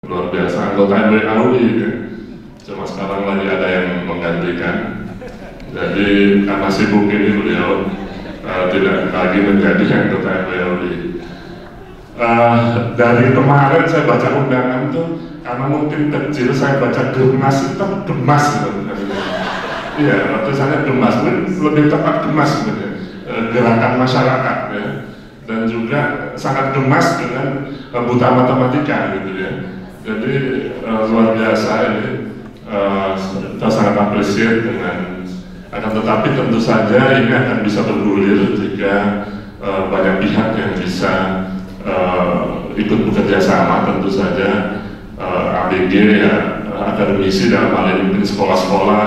luar biasa, anggota MWAUI ya. Cuma sekarang lagi ada yang menggantikan. Jadi karena sibuk ini beliau tidak lagi menjadi anggota MWAUI. Dari kemarin saya baca undangan tuh, karena mungkin kecil saya baca gemas itu gemas gitu. Iya, tulisannya gemas, lebih tepat gemas sebenarnya, gerakan masyarakat ya. Dan juga sangat gemas dengan buta matematika gitu ya. Jadi luar biasa ini, kita sangat apresiasi dengan, akan tetapi tentu saja ini akan bisa bergulir jika banyak pihak yang bisa ikut bekerja sama. Tentu saja ABG ya, akademisi dalam hal ini mungkin sekolah-sekolah,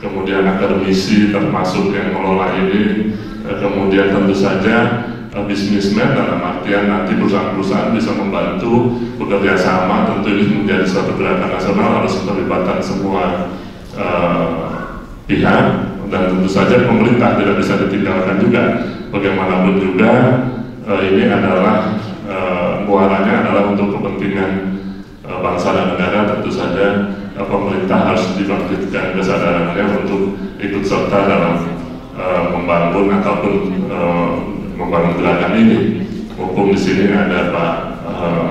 kemudian akademisi termasuk yang mengelola ini, kemudian tentu saja bisnismen dalam artian nanti perusahaan-perusahaan bisa membantu bekerja sama. Tentu ini menjadi suatu gerakan nasional, harus melibatkan semua pihak, dan tentu saja pemerintah tidak bisa ditinggalkan juga. Bagaimanapun juga ini adalah muaranya adalah untuk kepentingan bangsa dan negara. Tentu saja pemerintah harus dibangkitkan kesadarannya untuk ikut serta dalam membangun ataupun membangun gerakan ini. Mumpung di sini ada Pak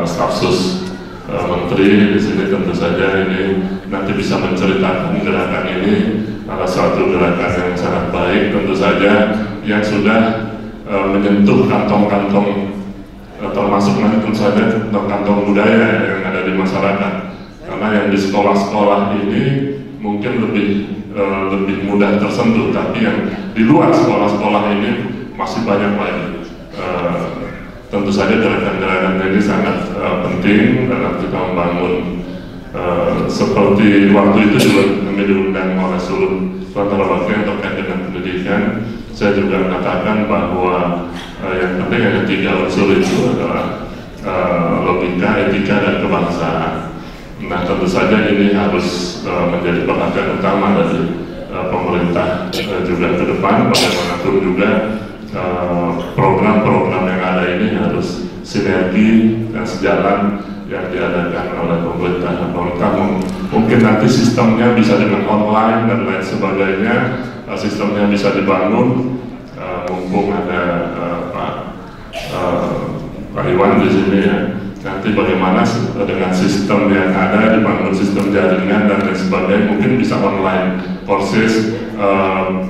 Stafsus Menteri di sini, tentu saja ini nanti bisa menceritakan gerakan ini adalah suatu gerakan yang sangat baik. Tentu saja yang sudah menyentuh kantong-kantong, termasuk nanti tentu saja kantong budaya yang ada di masyarakat. Karena yang di sekolah-sekolah ini mungkin lebih mudah tersentuh, tapi yang di luar sekolah-sekolah ini masih banyak lagi. Tentu saja gerakan-gerakan ini sangat penting dalam kita membangun. Seperti waktu itu juga kami diundang oleh seluruh latar-latar yang terkait dengan pendidikan. Saya juga mengatakan bahwa yang penting ada 3 unsur itu adalah logika, etika, dan kebangsaan. Nah, tentu saja ini harus menjadi perhatian utama dari pemerintah juga ke depan. Bagaimanapun juga program-program yang ada ini harus sinergi dan sejalan yang diadakan oleh pemerintah. Mungkin nanti sistemnya bisa dengan online dan lain sebagainya, sistemnya bisa dibangun. Mumpung ada Pak Iwan di sini ya. Nanti bagaimana dengan sistem yang ada, dibangun sistem jaringan dan lain sebagainya, mungkin bisa online courses.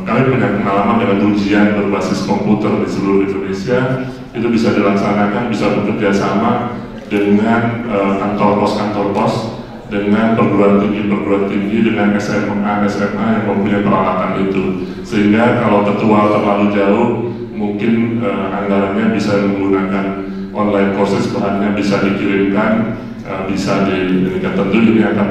Kami punya pengalaman dengan ujian berbasis komputer di seluruh Indonesia, itu bisa dilaksanakan, bisa bekerja sama dengan kantor pos, dengan perguruan tinggi, dengan SMA yang mempunyai peralatan itu. Sehingga kalau tertual terlalu jauh, mungkin anggarannya bisa menggunakan online courses, bahannya bisa dikirimkan, bisa tentu ini akan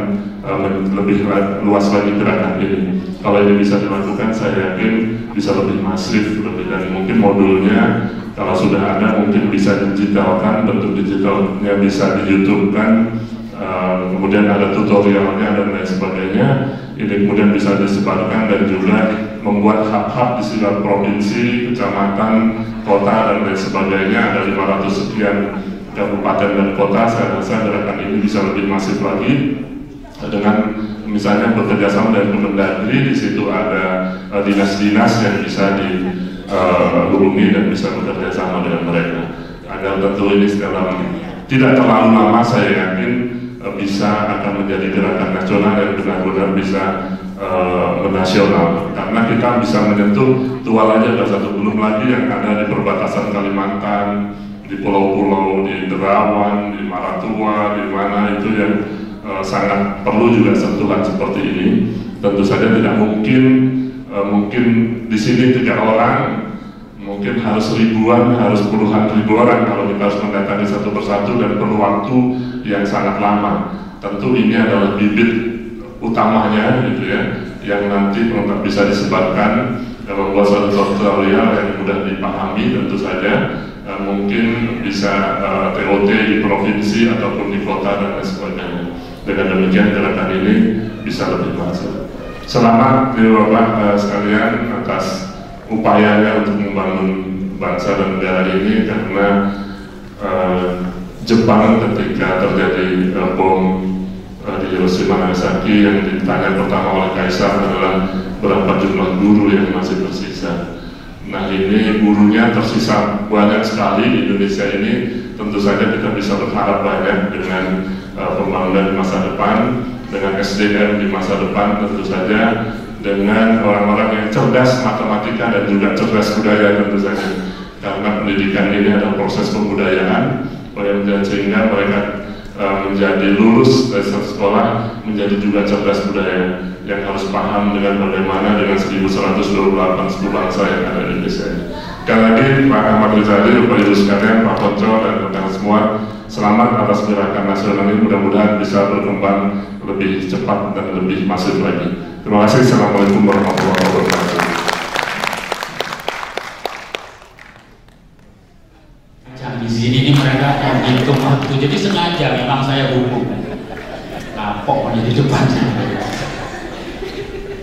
lebih luas lagi gerakan ini. Kalau ini bisa dilakukan, saya yakin bisa lebih masif, dan mungkin modulnya kalau sudah ada mungkin bisa digitalkan, bentuk digitalnya bisa di YouTube kan, kemudian ada tutorialnya dan lain sebagainya. Ini kemudian bisa disebarkan dan juga membuat hub-hub di setiap provinsi, kecamatan, kota dan lain sebagainya. Ada 500 sekian kabupaten dan kota. Saya rasa gerakan ini bisa lebih masif lagi dengan misalnya bekerjasama dengan Kemendagri. Di situ ada dinas-dinas yang bisa dihubungi dan bisa bekerja sama dengan mereka. Agar tentu ini tidak terlalu lama, saya yakin bisa akan menjadi gerakan nasional yang benar-benar bisa menasional. Karena kita bisa menyentuh tual aja ada satu, belum lagi yang ada di perbatasan Kalimantan, di pulau-pulau, di Derawan, di Maratua, di mana itu yang sangat perlu juga sentuhan seperti ini. Tentu saja tidak mungkin di sini 3 orang, mungkin harus ribuan, harus puluhan ribu orang kalau kita harus mendatangi satu persatu dan perlu waktu yang sangat lama. Tentu ini adalah bibit utamanya gitu ya, yang nanti bisa disebarkan dan membuat suatu tutorial yang mudah dipahami. Tentu saja mungkin bisa TOT di provinsi ataupun di kota dan lain sebagainya. Dengan demikian gerakan ini bisa lebih masif. Selamat Bapak sekalian atas upayanya untuk membangun bangsa dan negara ini, karena Jepang ketika terjadi bom di Hiroshima Nagasaki, yang ditanya pertama oleh Kaisar adalah berapa jumlah guru yang masih tersisa. Nah, ini gurunya tersisa banyak sekali di Indonesia ini. Tentu saja kita bisa berharap banyak dengan pembangunan di masa depan, dengan SDM di masa depan, tentu saja dengan orang-orang yang cerdas matematika dan juga cerdas budaya tentu saja. Karena pendidikan ini adalah proses pembudayaan, sehingga mereka menjadi lulus dari sekolah menjadi juga cerdas budaya yang harus paham dengan bagaimana dengan 1128 suku bangsa yang ada di Indonesia. Sekali lagi Pak Ahmad Rizali, Bapak Ibu sekalian, Pak Konco dan rekan semua, selamat atas gerakan nasional ini, mudah-mudahan bisa berkembang lebih cepat dan lebih masif lagi. Terima kasih. Assalamualaikum warahmatullahi wabarakatuh. Di sini nih mereka yang hitung waktu, jadi sengaja memang saya hukum kapok di depannya.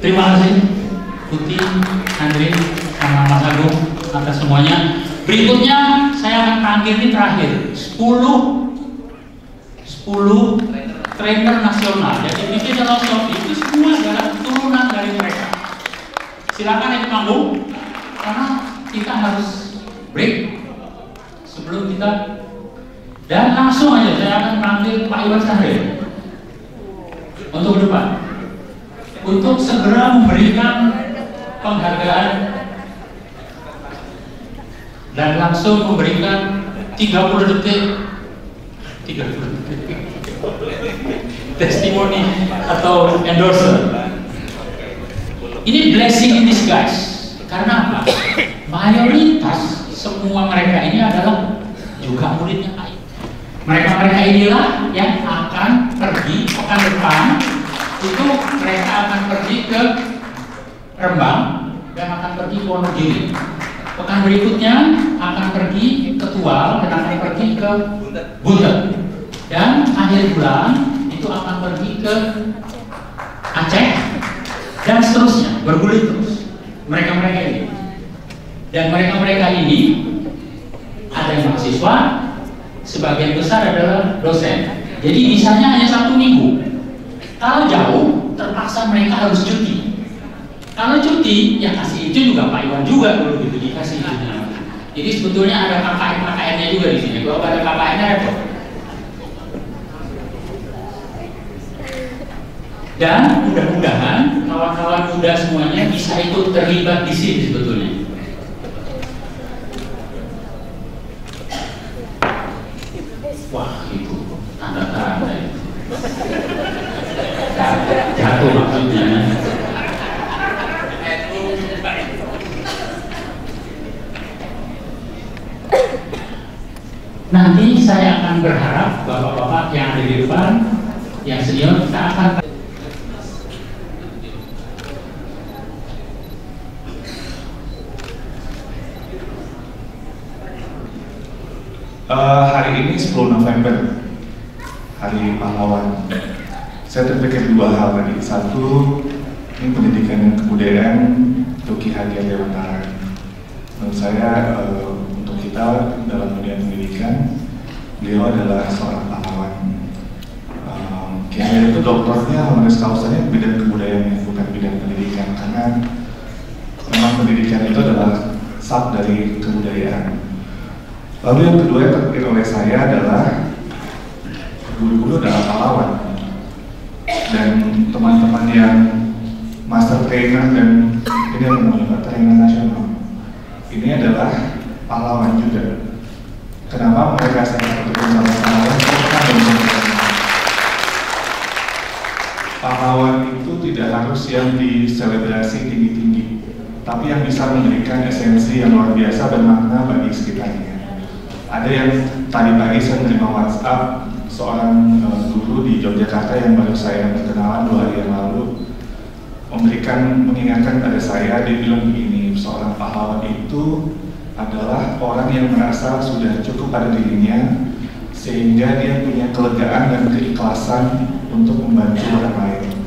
Terima kasih Putih, Andri, sama Mas Agung atas semuanya. Berikutnya saya akan panggil ini terakhir 10 trainer nasional. Jadi bisnis filosofi itu semua adalah turunan dari mereka. Silakan naik panggung karena kita harus break sebelum kita, dan langsung aja saya akan panggil Pak Iwan Sahril untuk depan untuk segera memberikan penghargaan dan langsung memberikan 30 detik testimoni atau endorser. Ini blessing in disguise. Karena apa? Mayoritas semua mereka ini adalah juga muridnya Pak. Mereka inilah yang akan pergi pekan depan, itu mereka akan pergi ke Rembang dan akan pergi ke Wonogiri. Pekan berikutnya akan pergi ke Tual dan akan pergi ke Buntet. Dan akhir bulan itu akan pergi ke Aceh dan seterusnya, bergulir terus. Mereka ini. Dan mereka ini ada yang mahasiswa, sebagian besar adalah dosen. Jadi misalnya hanya 1 minggu. Kalau jauh, terpaksa mereka harus cuti. Kalau cuti, ya kasih izin juga Pak Iwan juga kalau gitu dikasih izin. Jadi sebetulnya ada KKN-nya juga di sini. Kalau ada KKN-nya repot. Dan mudah-mudahan kawan-kawan muda semuanya bisa ikut terlibat di sini sebetulnya. Wah, itu tanda-tanda itu. Jatuh maksudnya. Nanti saya akan berharap bapak-bapak yang ada di depan, yang senior, kita akan hari ini 10 November, Hari Pahlawan. Saya terpikir 2 hal tadi. Satu, ini pendidikan dan kebudayaan untuk Ki Hajar Dewantara. Menurut saya, untuk kita dalam dunia pendidikan, beliau adalah seorang pahlawan. Ki Hajar itu doktornya, honoris causanya bidang kebudayaan, bukan bidang pendidikan, karena memang pendidikan itu adalah sub dari kebudayaan. Lalu yang kedua yang terpikir oleh saya adalah guru-guru adalah pahlawan, dan teman-teman yang master trainer dan ini yang namanya trainer nasional ini adalah pahlawan juga. Kenapa mereka saya sebutkan sama pahlawan? Pahlawan itu tidak harus yang diselebrasi tinggi-tinggi, tapi yang bisa memberikan esensi yang luar biasa bermakna bagi sekitarnya. Ada yang tadi pagi saya menerima WhatsApp seorang guru di Yogyakarta yang baru saya berkenalan 2 hari yang lalu, mengingatkan pada saya. Dia bilang begini, seorang pahlawan itu adalah orang yang merasa sudah cukup pada dirinya sehingga dia punya kelegaan dan keikhlasan untuk membantu orang lain.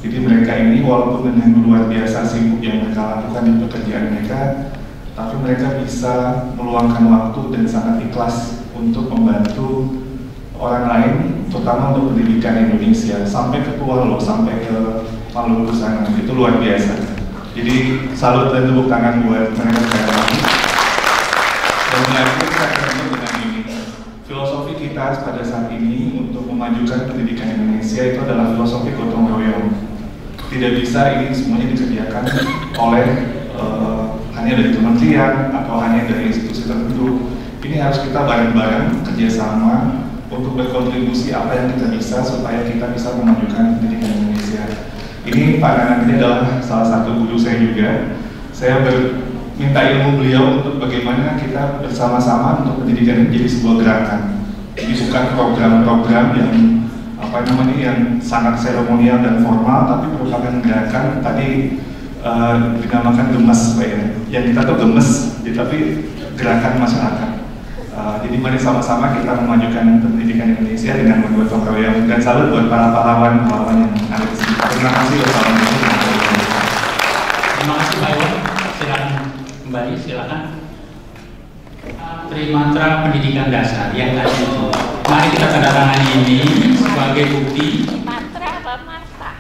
Jadi mereka ini walaupun dengan luar biasa sibuk yang mereka lakukan di pekerjaan mereka, tapi mereka bisa meluangkan waktu dan sangat ikhlas untuk membantu orang lain, terutama untuk pendidikan Indonesia, sampai ke Tuvalu, sampai ke Maluku sana, itu luar biasa. Jadi salut dan tepuk tangan buat mereka sekali lagi. Dan melanjutkan kita ketemu dengan ini. Filosofi kita pada saat ini untuk memajukan pendidikan Indonesia itu adalah filosofi gotong royong. Tidak bisa ini semuanya dikerjakan oleh hanya dari kementerian atau hanya dari institusi tertentu. Ini harus kita bareng-bareng kerjasama untuk berkontribusi apa yang kita bisa supaya kita bisa memajukan pendidikan Indonesia. Ini Pak Nanang ini adalah salah satu guru saya juga. Saya minta ilmu beliau untuk bagaimana kita bersama-sama untuk pendidikan ini jadi sebuah gerakan. Jadi bukan program-program yang yang sangat seremonial dan formal, tapi merupakan gerakan tadi dinamakan gemes, Pak ya. Yang kita tuh gemes, tapi gerakan masyarakat. Jadi mari sama-sama kita memajukan pendidikan Indonesia dengan bergotong royong, dan salut buat para pahlawan yang ada di sini. Terima kasih. Wassalamualaikum. Terima kasih Pak Iwan. Silakan kembali, silakan. Trimatra Pendidikan Dasar yang tadi itu. Mari kita tanda tangan ini sebagai bukti. Matra apa Marta?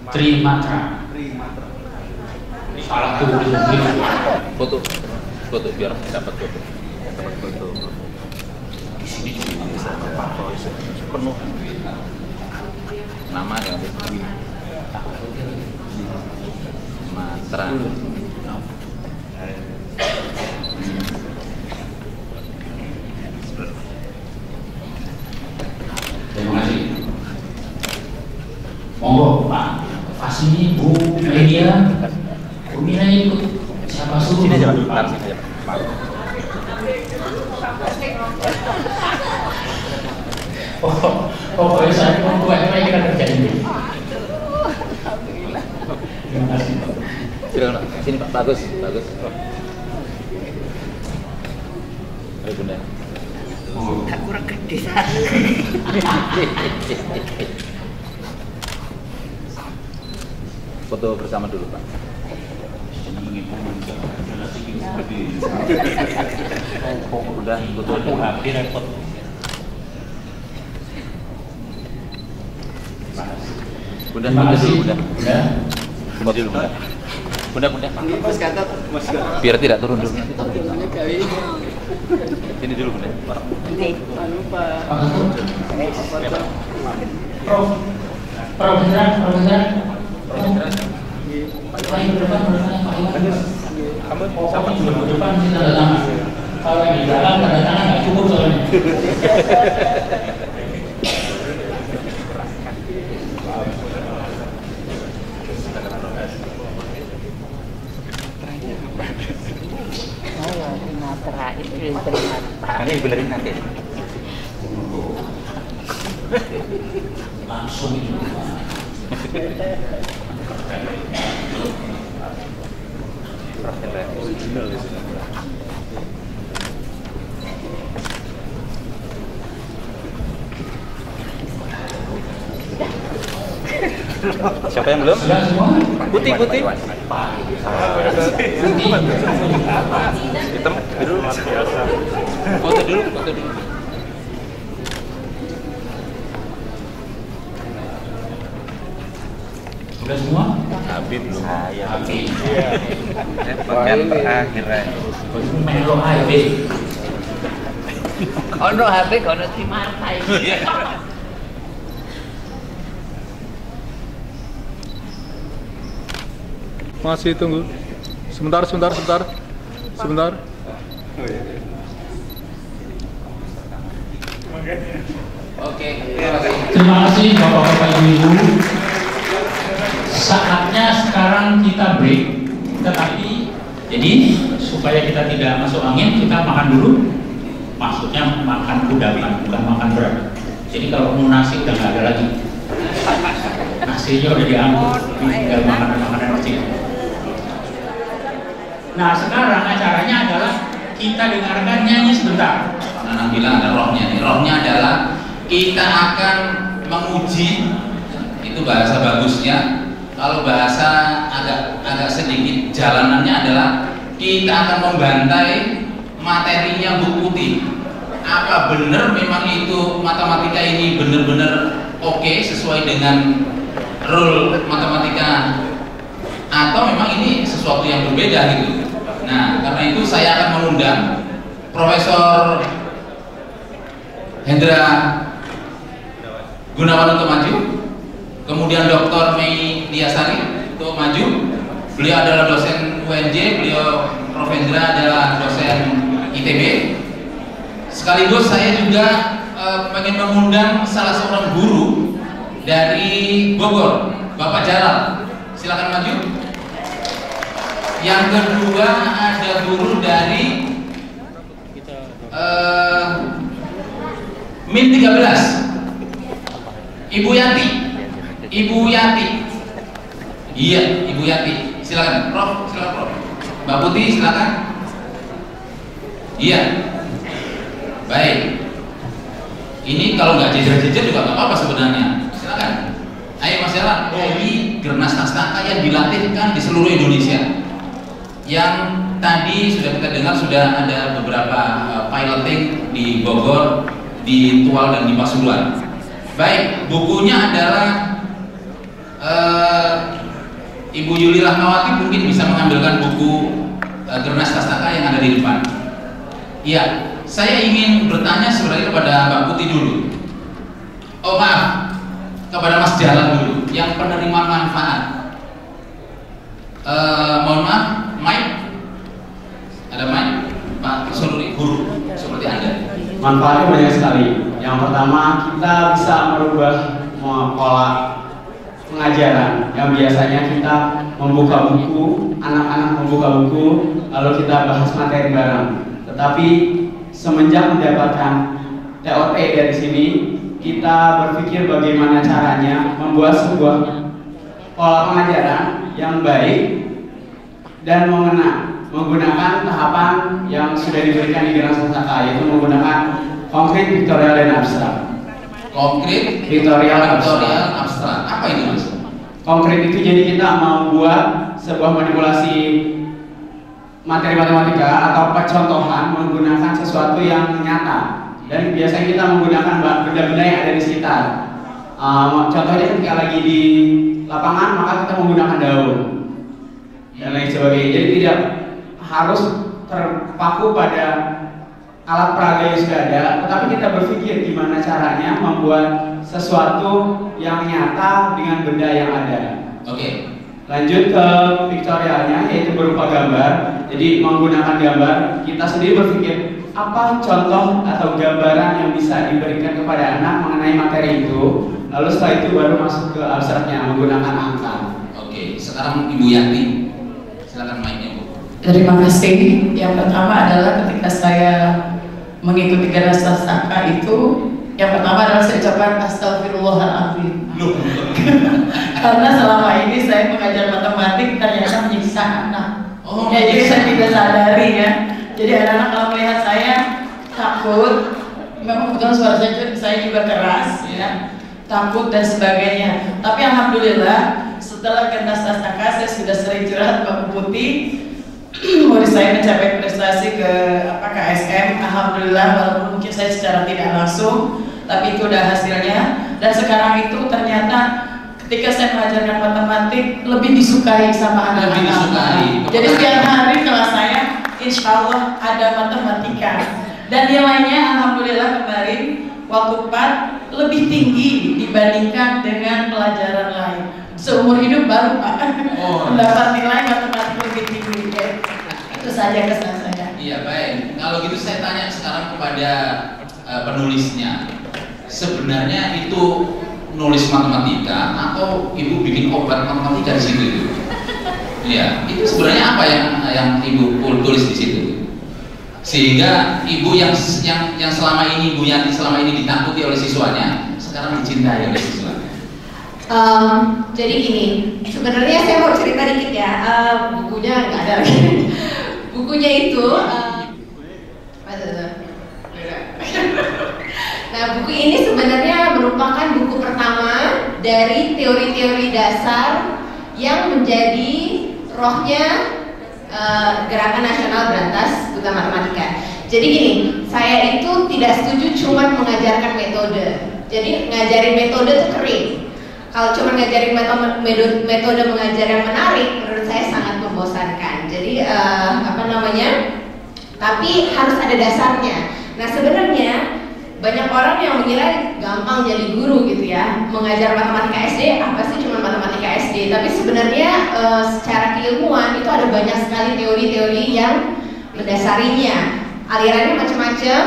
Trimatra. Salah tuh foto biar dapat foto. Di sini juga bisa penuh nama yang Matra. Terima kasih. Monggo Pak, pas ini Bu Media, Bu Mira ikut. Siapa suruh? Sini aja Pak. Pokoknya saya mau buat kita kerjain ini. Terima kasih Pak. Silakan Pak. Sini Pak, bagus. Ayo Bunda. Kurang gede. Foto bersama dulu Pak. Udah, foto HP repot. Bunda, Terima kasih. Bunda. Bunda dulu Bunda. Bunda. Biar tidak turun dulu. Sini dulu Bunda. Kamu di depan kita tanda tangan. Kalau yang di belakang tanda tangan nggak cukup soalnya. Matra itu Trimatra. Nanti dibenerin nanti. Langsung itu. Siapa yang belum? Sudah semua? Putih. Putih. Hitam dulu. Foto dulu. Sudah semua? Habib belum. Saya. Habib. Bagian terakhir. Melo Habib. Ono Habib, ono Trimatra ini. Masih tunggu. Sebentar. Oke. Terima kasih Bapak-bapak Ibu. Saatnya sekarang kita break. Tetapi jadi supaya kita tidak masuk angin, kita makan dulu. Maksudnya makan kudapan, bukan makan berat. Jadi kalau mau nasi udah nggak ada lagi. Nasinya udah diangkut, tinggal makanan kecil. Nah sekarang acaranya adalah kita dengarkan nyanyi sebentar. Nanang bilang ada rohnya nih. Rohnya adalah kita akan menguji, itu bahasa bagusnya. Kalau bahasa agak sedikit jalanannya adalah kita akan membantai materinya buku putih. apa benar memang itu matematika ini benar-benar oke sesuai dengan rule matematika, atau memang ini sesuatu yang berbeda gitu. Nah, karena itu saya akan mengundang Profesor Hendra Gunawan untuk maju, kemudian Dr. Mei Liasari untuk maju. Beliau adalah dosen UNJ, beliau Prof. Hendra adalah dosen ITB. Sekaligus saya juga pengen mengundang salah seorang guru dari Bogor, Bapak Jalal. Silakan maju. Yang kedua ada guru dari Min 13, Ibu Yanti. Ibu Yanti. Iya, Ibu Yanti. Silakan, Prof. Silakan, Prof. Mbak Putih, silakan. Iya. Baik. Ini kalau nggak jejer-jejer juga nggak apa-apa sebenarnya. Silakan. Ayo Mas Jalal, dari Gernas Nastaka yang dilatihkan di seluruh Indonesia. Yang tadi sudah kita dengar sudah ada beberapa piloting di Bogor, di Tual dan di Pasuruan. Baik, bukunya adalah Ibu Yuli Rahmawati mungkin bisa mengambilkan buku Gernas Nastaka yang ada di depan. Iya, saya ingin bertanya sebenarnya kepada Mbak Putih dulu. Oh maaf, kepada Mas Jalal dulu, yang penerima manfaat. Mohon maaf, Mike, ada Mike, Pak Sururi, guru seperti Anda. Manfaatnya banyak sekali. Yang pertama, kita bisa merubah pola pengajaran yang biasanya kita membuka buku, anak-anak membuka buku, lalu kita bahas materi bareng. Tetapi semenjak mendapatkan TOT dari sini, kita berpikir bagaimana caranya membuat sebuah pola pengajaran yang baik dan menggunakan tahapan yang sudah diberikan di Gernas Nastaka, yaitu menggunakan konkret, piktorial, dan abstrak. Konkret, piktorial, abstrak. Apa itu Mas? Konkret itu jadi kita membuat sebuah manipulasi materi matematika atau percontohan menggunakan sesuatu yang nyata, dan biasanya kita menggunakan benda-benda yang ada di sekitar. Contohnya ketika lagi di lapangan maka kita menggunakan daun dan lain sebagainya. Jadi tidak harus terpaku pada alat peraga yang sudah ada, tetapi kita berpikir gimana caranya membuat sesuatu yang nyata dengan benda yang ada. Oke. Lanjut ke piktorialnya, yaitu berupa gambar. Jadi menggunakan gambar, kita sendiri berpikir apa contoh atau gambaran yang bisa diberikan kepada anak mengenai materi itu. Lalu setelah itu baru masuk ke abstraknya menggunakan angka. Oke, sekarang Ibu Yanti, silakan mic-nya Bu. Terima kasih. Yang pertama adalah ketika saya mengikuti Gernas Nastaka itu, yang pertama adalah saya ucapkan astagfirullahaladzim. Karena selama ini saya mengajar matematik ternyata menyiksa anak. Ya, jadi saya tidak sadari ya. Jadi anak-anak kalau melihat saya takut, memang kebetulan suara saya juga keras ya, takut dan sebagainya. Tapi alhamdulillah setelah Gernas Nastaka saya sudah sering curhat Mbak Putih. Murid saya mencapai prestasi ke KSM, alhamdulillah, walaupun mungkin saya secara tidak langsung, tapi itu udah hasilnya. Dan sekarang itu ternyata ketika saya mengajarkan matematik lebih disukai sama anak-anak. Jadi setiap hari kelas saya insya Allah ada matematika, dan nilainya alhamdulillah kemarin waktu 4 lebih tinggi dibandingkan dengan pelajaran lain. Seumur hidup baru Pak mendapat nilai matematik lebih tinggi ya. Itu saja kesan saya. Iya baik, kalau gitu saya tanya sekarang kepada penulisnya, sebenarnya itu nulis matematika atau Ibu bikin obat matematika di situ itu? Iya, itu sebenarnya apa yang Ibu tulis di situ? Sehingga Ibu yang selama ini Ibu Yanti selama ini ditakuti oleh siswanya, sekarang dicintai oleh siswa. Jadi gini, sebenarnya saya mau cerita dikit ya. Bukunya nggak ada lagi. Bukunya itu, nah buku ini sebenarnya merupakan buku pertama dari teori-teori dasar yang menjadi rohnya Gerakan Nasional Berantas Buta Matematika. Jadi gini, saya itu tidak setuju cuma mengajarkan metode. Jadi ngajarin metode itu kering. Kalau cuma ngajarin metode mengajar yang menarik, menurut saya sangat membosankan. Jadi tapi harus ada dasarnya. Nah sebenarnya banyak orang yang mengira gampang jadi guru gitu ya, mengajar matematika SD apa sih cuma matematika SD, tapi sebenarnya secara keilmuan itu ada banyak sekali teori-teori yang mendasarinya, alirannya macam-macam.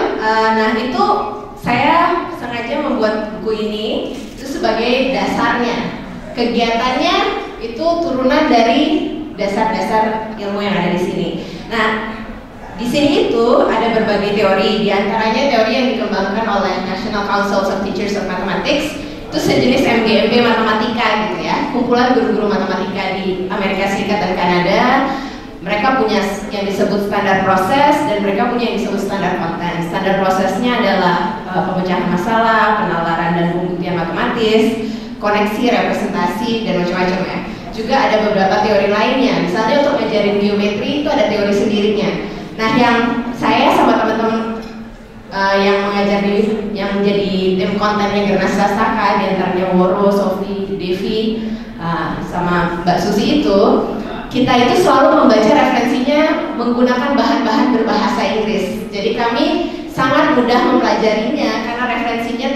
Nah itu saya sengaja membuat buku ini itu sebagai dasarnya. Kegiatannya itu turunan dari dasar-dasar ilmu yang ada di sini. Nah di sini itu ada berbagai teori, diantaranya teori yang dikembangkan oleh National Council of Teachers of Mathematics, itu sejenis MGMP matematika gitu ya, kumpulan guru-guru matematika di Amerika Serikat dan Kanada. Mereka punya yang disebut standar proses dan mereka punya yang disebut standar konten. Standar prosesnya adalah pemecahan masalah, penalaran dan pembuktian matematis, koneksi, representasi dan macam-macam ya. Juga ada beberapa teori lainnya, misalnya untuk ngajarin geometri itu ada teori sendirinya. Nah, yang saya sama teman-teman yang mengajar yang menjadi tim kontennya Gernas Sastaka, diantaranya Woro, Sofi, Devi, sama Mbak Susi itu, kita itu selalu membaca referensinya menggunakan bahan-bahan berbahasa Inggris. Jadi kami sangat mudah mempelajarinya karena referensinya